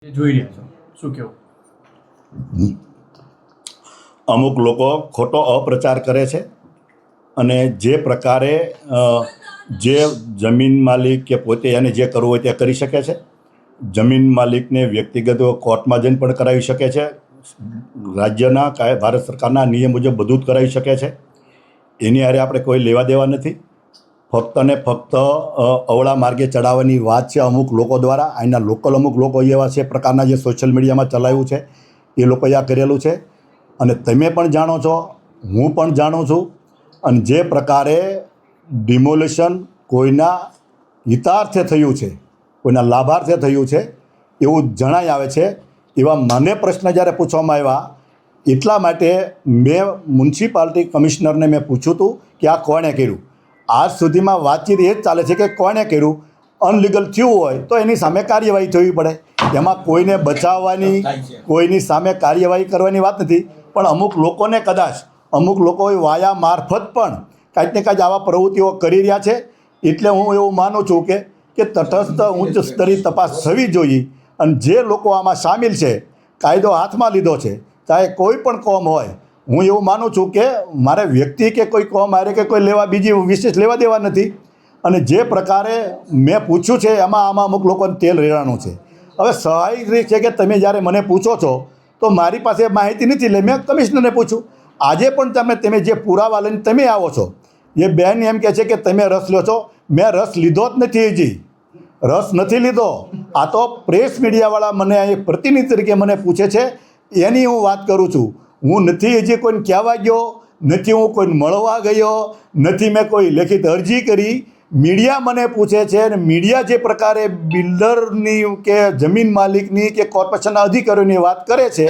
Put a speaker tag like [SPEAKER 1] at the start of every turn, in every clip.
[SPEAKER 1] જોઈ રહ્યા છો શું કેવું?
[SPEAKER 2] અમુક લોકો ખોટો અપ્રચાર કરે છે અને જે પ્રકારે જે જમીન માલિક કે પોતે એને જે કરવું હોય તે કરી શકે છે. જમીન માલિકને વ્યક્તિગત કોર્ટમાં જઈને પણ કરાવી શકે છે. રાજ્યના ભારત સરકારના નિયમ મુજબ બધું જ કરાવી શકે છે. એની હારે આપણે કોઈ લેવા દેવા નથી. ફક્ત ને ફક્ત અવળા માર્ગે ચડાવવાની વાત છે અમુક લોકો દ્વારા. અહીંના લોકલ અમુક લોકો એવા છે પ્રકારના જે સોશિયલ મીડિયામાં ચલાવ્યું છે એ લોકોએ આ કરેલું છે. અને તમે પણ જાણો છો, હું પણ જાણું છું. અને જે પ્રકારે ડિમોલિશન કોઈના હિતાર્થે થયું છે, કોઈના લાભાર્થે થયું છે એવું જણાઈ આવે છે. એવા મને પ્રશ્ન જ્યારે પૂછવામાં આવ્યા એટલા માટે મેં મ્યુનિસિપાલિટી કમિશનરને મેં પૂછ્યું હતું કે આ કોણે કર્યું. આજ સુધીમાં વાતચીત એ જ ચાલે છે કે કોણે કર્યું. અનલીગલ થયું હોય તો એની સામે કાર્યવાહી થવી પડે. એમાં કોઈને બચાવવાની, કોઈની સામે કાર્યવાહી કરવાની વાત નથી. પણ અમુક લોકોને કદાચ અમુક લોકો વાયા મારફત પણ કાંઈક ને કાંઈક આવા પ્રવૃત્તિઓ કરી રહ્યા છે. એટલે હું એવું માનું છું કે તટસ્થ ઉચ્ચ સ્તરીય તપાસ થવી જોઈએ. અને જે લોકો આમાં સામેલ છે, કાયદો હાથમાં લીધો છે, ચાહે કોઈ પણ કોમ હોય, હું એવું માનું છું કે મારે વ્યક્તિ કે કોઈ કોમ હારે કે કોઈ બીજી વિશેષ લેવા દેવા નથી. અને જે પ્રકારે મેં પૂછ્યું છે આમાં અમુક લોકોને તેલ રેડાણું છે. હવે સ્વાભાવિક રીત છે કે તમે જ્યારે મને પૂછો છો તો મારી પાસે માહિતી નથી, એટલે મેં કમિશનરને પૂછ્યું. આજે પણ તમે જે પુરાવા લઈને તમે આવો છો, એ બેન એમ કહે છે કે તમે રસ લો છો. મેં રસ લીધો જ નથી, હજી રસ નથી લીધો. આ તો પ્રેસ મીડિયાવાળા મને એક પ્રતિનિધિ તરીકે મને પૂછે છે એની હું વાત કરું છું. હું નથી હજી કોઈને કહેવા ગયો, નથી હું કોઈને મળવા ગયો, નથી મેં કોઈ લેખિત અરજી કરી. મીડિયા મને પૂછે છે અને મીડિયા જે પ્રકારે બિલ્ડરની કે જમીન માલિકની કે કોર્પોરેશનના અધિકારીઓની વાત કરે છે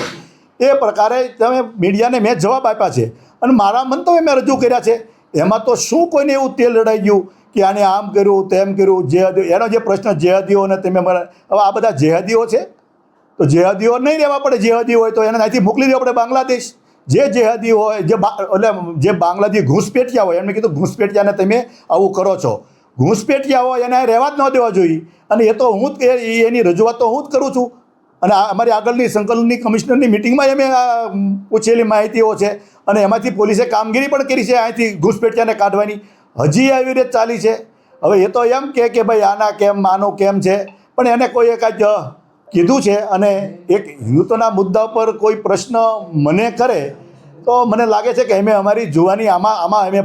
[SPEAKER 2] એ પ્રકારે તમે મીડિયાને મેં જવાબ આપ્યા છે અને મારા મંતવ્ય મેં રજૂ કર્યા છે. એમાં તો શું કોઈને એવું તેલ રડાઈ ગયું કે આને આમ કર્યું તેમ કર્યું. એનો જે પ્રશ્ન જેહાદીઓને તમે હવે આ બધા જેહાદીઓ છે તો જેહાદીઓ નહીં રહેવા પડે. જેહાદી હોય તો એને અહીંથી મોકલી દેવા પડે બાંગ્લાદેશ. જે જેહાદી હોય એટલે જે બાંગ્લાદેશ ઘૂસપેટિયા હોય એમને કીધું ઘૂસપેટિયાને તમે આવું કરો છો. ઘૂસપેટિયા હોય એને રહેવા જ ન દેવા જોઈએ. અને એ તો હું જ એની રજૂઆત તો હું જ કરું છું. અને અમારી આગળની સંકલનની કમિશનરની મિટિંગમાં અમે પૂછેલી માહિતીઓ છે અને એમાંથી પોલીસે કામગીરી પણ કરી છે અહીંથી ઘૂસપેટિયાને કાઢવાની. હજી આવી રીતે ચાલી છે. હવે એ તો એમ કે ભાઈ આના કેમ આનું કેમ છે, પણ એને કોઈએ કાંઈક કીધું છે. અને એક યુદ્ધના મુદ્દા પર કોઈ પ્રશ્ન મને કરે તો મને લાગે છે કે અમે અમારી જુવાની આમાં અમે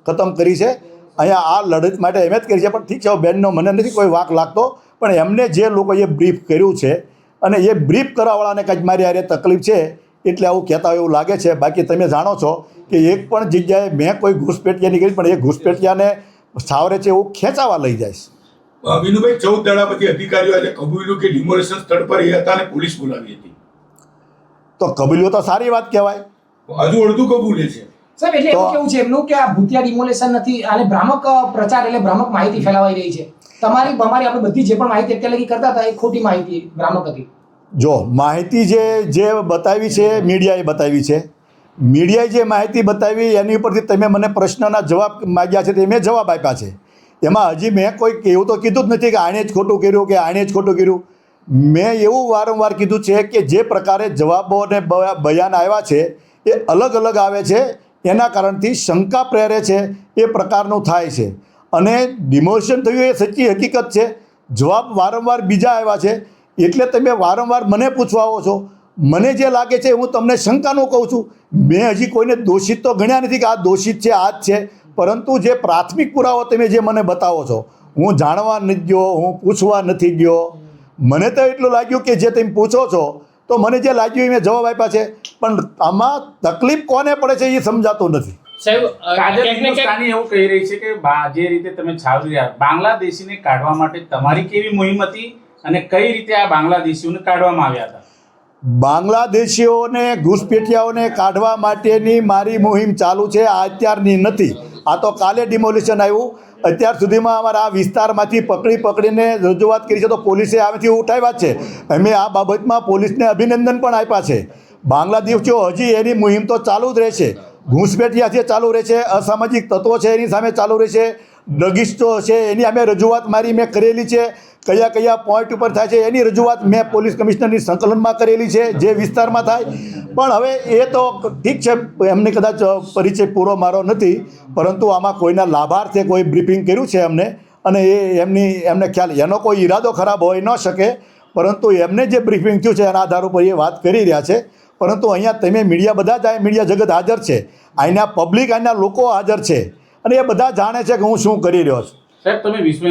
[SPEAKER 2] ખતમ કરી છે. અહીંયા આ લડત માટે અમે જ કરી છે. પણ ઠીક છે, બેનનો મને નથી કોઈ વાંક લાગતો, પણ એમને જે લોકોએ બ્રીફ કર્યું છે અને એ બ્રીફ કરવાવાળાને કંઈક મારી હારે તકલીફ છે એટલે આવું કહેતા હોય એવું લાગે છે. બાકી તમે જાણો છો કે એક પણ જગ્યાએ મેં કોઈ ઘૂસપેટિયાની કરી, પણ એ ઘૂસપેટિયાને સાવરે છે એવું ખેંચાવા લઈ જાય છે.
[SPEAKER 3] વિનુભાઈ, 14 દાડા પછી અધિકારીઓ આજે કબૂલ્યું કે ડિમોલેશન સ્થળ પર એ હતા અને પોલીસ બોલાવી હતી.
[SPEAKER 2] તો કબૂલ્યો તો સારી વાત કહેવાય.
[SPEAKER 3] હજુ અડધું કબૂલે છે
[SPEAKER 4] સાહેબ. એટલે એવું કેવું છે એમનું કે આ ભૂતિયા ડિમોલેશન નથી, આને ભ્રામક પ્રચાર એટલે ભ્રામક માહિતી ફેલાવાઈ રહી છે. અમારી આપણે બધી જે પણ માહિતી અત્યારે લગી કરતા હતા એ ખોટી માહિતી, ભ્રામક હતી.
[SPEAKER 2] જો માહિતી જે બતાવી છે મીડિયાએ બતાવી છે. મીડિયાએ જે માહિતી બતાવી એની ઉપરથી તમે મને પ્રશ્નના જવાબ માગ્યા છે તે મેં જવાબ આપ્યા છે. એમાં હજી મેં કોઈ એવું તો કીધું જ નથી કે આણે જ ખોટું કર્યું કે આણે જ ખોટું કર્યું. મેં એવું વારંવાર કીધું છે કે જે પ્રકારે જવાબો અને બયાન આવ્યા છે એ અલગ અલગ આવે છે. એના કારણથી શંકા પ્રેરે છે એ પ્રકારનું થાય છે. અને ડિમોલિશન થયું એ સચ્ચી હકીકત છે. જવાબ વારંવાર બીજા આવ્યા છે એટલે તમે વારંવાર મને પૂછવા આવો છો. મને જે લાગે છે હું તમને શંકાનું કહું છું. મેં હજી કોઈને દોષિત તો ગણ્યા નથી કે આ દોષિત છે, આ જ છે. પરંતુ જે પ્રાથમિક પુરાવો તમે જે મને બતાવો છો, હું જાણવા નથી ગયો, હું પૂછવા નથી ગયો. મને તો એટલું લાગ્યું કે જે તમે પૂછો છો તો મને જે લાગ્યું એ મેં જવાબ આપ્યા છે. પણ આમાં તકલીફ કોને પડે છે એ સમજાતું નથી.
[SPEAKER 5] સાહેબ, હિન્દુસ્તાની એવું કહી રહી છે કે જે રીતે તમે છાવરી રહ્યા, બાંગ્લાદેશીને કાઢવા માટે તમારી કેવી મુહિમ હતી અને કઈ રીતે આ બાંગ્લાદેશીઓને કાઢવામાં આવ્યા હતા?
[SPEAKER 2] બાંગ્લાદેશીઓને ઘૂસપેટિયાઓને કાઢવા માટેની મારી મુહિમ ચાલુ છે, આ અત્યારની નથી. આ તો કાલે ડિમોલિશન આવ્યું. અત્યાર સુધીમાં અમારા આ વિસ્તારમાંથી પકડીને રજૂઆત કરી છે તો પોલીસે આમાંથી ઉઠાવ્યા છે. અમે આ બાબતમાં પોલીસને અભિનંદન પણ આપ્યા છે. બાંગ્લાદેશીઓ હજી એની મુહિમ તો ચાલુ જ રહેશે. ઘૂસપેટિયા છે ચાલુ રહેશે, અસામાજિક તત્વો છે એની સામે ચાલુ રહેશે, ડગીસ્ટો છે એની અમે રજૂઆત મારી મેં કરેલી છે. કયા કયા પોઈન્ટ ઉપર થાય છે એની રજૂઆત મેં પોલીસ કમિશનરની સંકલનમાં કરેલી છે, જે વિસ્તારમાં થાય. પણ હવે એ તો ઠીક છે, એમને કદાચ પરિચય પૂરો મારો નથી, પરંતુ આમાં કોઈના લાભાર્થે કોઈ બ્રીફિંગ કર્યું છે એમને, અને એમને ખ્યાલ, એનો કોઈ ઈરાદો ખરાબ હોઈ ન શકે, પરંતુ એમને જે બ્રીફિંગ થયું છે એના આધાર ઉપર એ વાત કરી રહ્યા છે. પરંતુ અહીંયા તમે મીડિયા બધા જ મીડિયા જગત હાજર છે, અહીંના પબ્લિક, અહીંના લોકો હાજર છે, અને એ બધા જાણે છે કે હું શું કરી રહ્યો છું.
[SPEAKER 5] સાહેબ, તમે વિશ્વ